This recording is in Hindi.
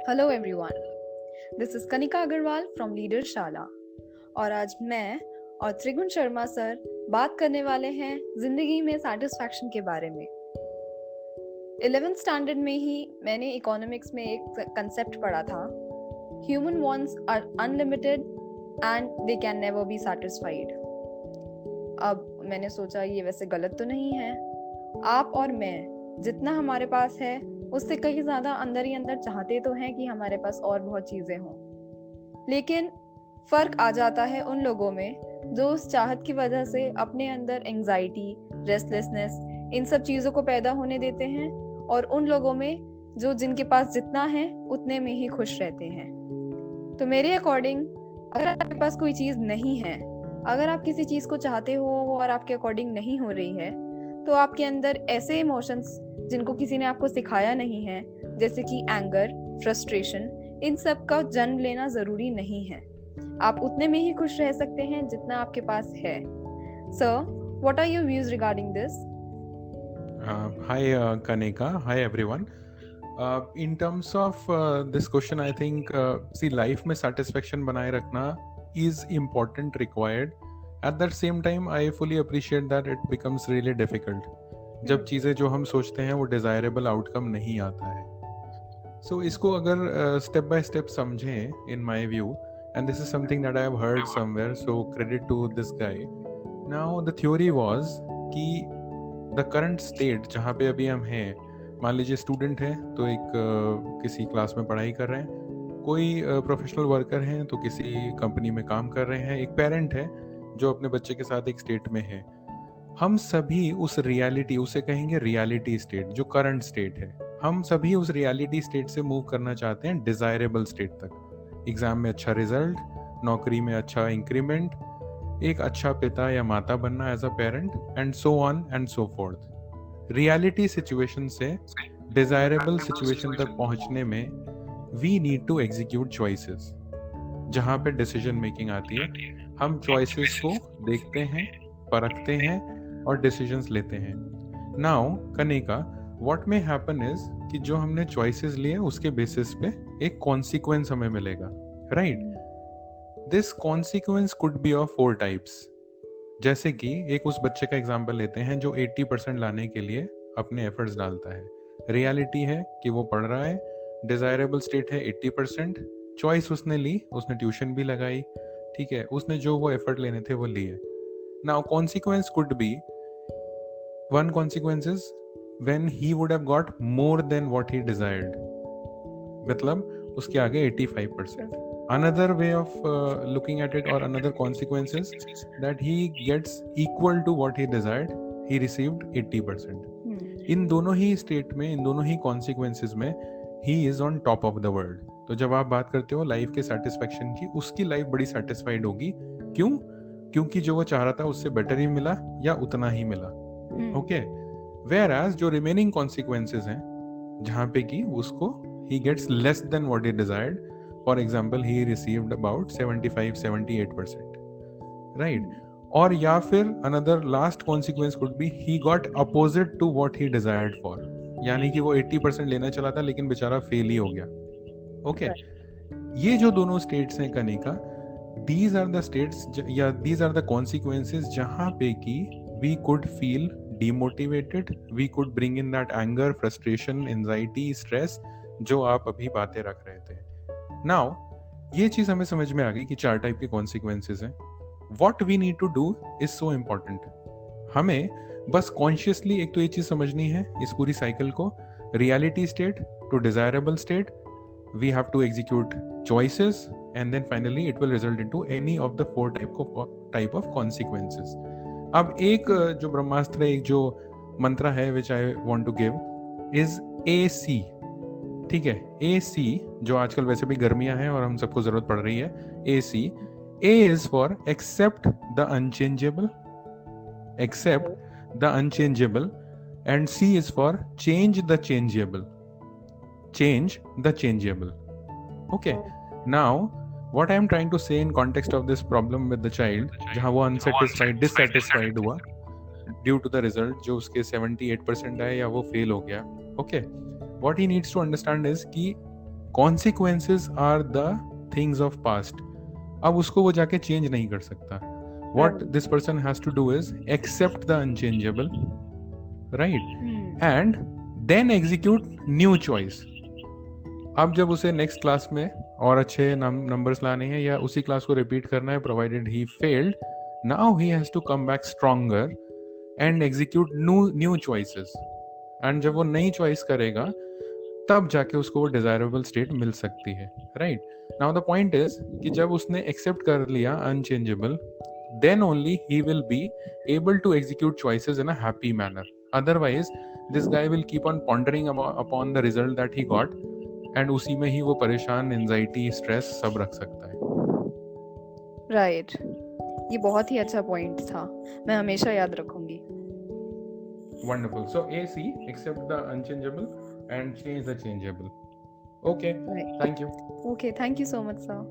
Hello everyone, this is Kanika Agarwal from leader Shala और आज मैं और त्रिगुण शर्मा सर बात करने वाले हैं जिंदगी में सैटिस्फैक्शन के बारे में। 11th स्टैंडर्ड में ही मैंने इकोनॉमिक्स में एक कंसेप्ट पढ़ा था, human wants are unlimited and they can never be satisfied. अब मैंने सोचा ये वैसे गलत तो नहीं है, आप और मैं जितना हमारे पास है उससे कहीं ज्यादा अंदर ही अंदर चाहते तो हैं कि हमारे पास और बहुत चीजें हों, लेकिन फर्क आ जाता है उन लोगों में जो उस चाहत की वजह से अपने अंदर एंजाइटी, रेस्टलेसनेस, इन सब चीजों को पैदा होने देते हैं, और उन लोगों में जो जिनके पास जितना है उतने में ही खुश रहते हैं। तो मेरे अकॉर्डिंग अगर आपके पास कोई चीज नहीं है, अगर आप किसी चीज को चाहते हो और आपके अकॉर्डिंग नहीं हो रही है, तो आपके अंदर ऐसे इमोशंस जिनको किसी ने आपको सिखाया नहीं है, जैसे कि एंगर, फ्रस्ट्रेशन, इन सब का जन्म लेना जरूरी नहीं है। आप उतने में ही खुश रह सकते हैं जितना आपके पास है। Sir, what are your views regarding this? Hi, Kanika. Hi, everyone. In terms of this question, I think see, life में satisfaction बनाए रखना is important, required. At the same time, I fully appreciate that it becomes really difficult. जब चीज़ें जो हम सोचते हैं वो desirable outcome नहीं आता है. So इसको अगर step by step समझें, in my view, and this is something that I have heard somewhere, so credit to this guy. Now the theory was कि द करंट स्टेट जहाँ पे अभी हम हैं, मान लीजिए स्टूडेंट हैं तो एक किसी क्लास में पढ़ाई कर रहे हैं, कोई प्रोफेशनल वर्कर हैं तो किसी कंपनी में काम कर रहे हैं, एक पेरेंट है जो अपने बच्चे के साथ एक स्टेट में है। हम सभी उस रियलिटी, उसे कहेंगे रियलिटी स्टेट, जो करंट स्टेट है, हम सभी उस रियलिटी स्टेट से मूव करना चाहते हैं डिजायरेबल स्टेट तक। एग्जाम में अच्छा रिजल्ट, नौकरी में अच्छा इंक्रीमेंट, एक अच्छा पिता या माता बनना as a parent, and so on and so forth. Reality situation से डिजायरेबल सिचुएशन तक पहुंचने में we need to execute choices. जहां पे डिसीजन मेकिंग आती है, हम चॉइसेस को देखते हैं, परखते हैं और डिसीजंस लेते हैं। Now Kanika, what may happen is कि जो हमने चॉइसेस लिए उसके बेसिस पे एक कॉन्सिक्वेंस हमें मिलेगा, right? This consequence could be of 4 types. जैसे कि एक उस बच्चे का एग्जाम्पल लेते हैं जो 80% लाने के लिए अपने एफर्ट्स डालता है। रियलिटी है कि वो पढ़ रहा है, डिजायरेबल स्टेट है 80%, चॉइस उसने ली, उसने ट्यूशन भी लगाई, ठीक है, उसने जो वो एफर्ट लेने थे वो लिए। Now consequence could be, one consequence is when he would have got more than what he desired, मतलब उसके आगे 85%. Another way of looking at it, or another consequence is that he gets equal to what he desired, he received 80%. इन दोनों ही स्टेट में, इन दोनों ही कॉन्सिक्वेंसेज में he is on top of the world. तो जब आप बात करते हो लाइफ के सेटिस्फेक्शन की, उसकी लाइफ बड़ी सेटिस्फाइड होगी। क्यों? क्योंकि जो वो चाह रहा था उससे बेटर ही मिला या उतना ही मिला। ओके, वेयर एज जो रिमेनिंग कॉन्सिक्वेंसेज हैं जहाँ पे कि उसको he gets less than what he desired. For example, he received about 75-78%, right? और या फिर another last consequence could be he got opposite to what he desired for, यानी कि वो 80% लेना चला था लेकिन बेचारा फेल ही हो गया। ओके, ये जो दोनों स्टेट्स हैं Kanika, these are the states या these are the consequences जहाँ पे कि we could feel demotivated, we could bring in that anger, frustration, anxiety, stress जो आप अभी बातें रख रहे थे। नाउ ये चीज हमें समझ में आ गई कि 4 टाइप के कॉन्सिक्वेंसेज हैं। What we need to do is so important. हमें बस कॉन्शियसली एक तो ये चीज समझनी है इस पूरी साइकिल को, reality state to desirable state, we have to execute choices, and then finally it will result into any of the 4 type of consequences. अब एक जो ब्रह्मास्त्र, एक जो मंत्र है which I want to give is AC, ठीक है? AC, जो आजकल वैसे भी गर्मियां हैं और हम सबको जरूरत पड़ रही है, AC। A is for accept the unchangeable, accept the unchangeable, and C is for change the changeable, change the changeable. Okay, now what I am trying to say in context of this problem with the child, जहाँ वो unsatisfied, dissatisfied हुआ due to the result जो उसके 78% आए या वो फेल हो गया, okay, what he needs to understand is कि consequences are the things of past. अब उसको वो जाके चेंज नहीं कर सकता. What this person has to do is accept the unchangeable, right? And then execute new choice. अब जब उसे नेक्स्ट क्लास में और अच्छे नंबर्स लाने हैं या उसी क्लास को रिपीट करना है, provided he failed, now he has to come back stronger and execute new choices. And जब वो नई चॉइस करेगा तब जाके उसको वो डिजायरेबल स्टेट मिल सकती है, right? Now the point is कि जब उसने एक्सेप्ट कर लिया unchangeable, then only he will be able to execute choices in a happy manner. Otherwise, this guy will keep on pondering upon the result that he got, and उसी में ही वो परेशान, anxiety, stress सब रख सकता है. राइट, ये बहुत ही अच्छा पॉइंट था, मैं हमेशा याद रखूंगी. Wonderful. So AC, accept the unchangeable and change the changeable. Okay. Right. Thank you. Okay, thank you so much, sir.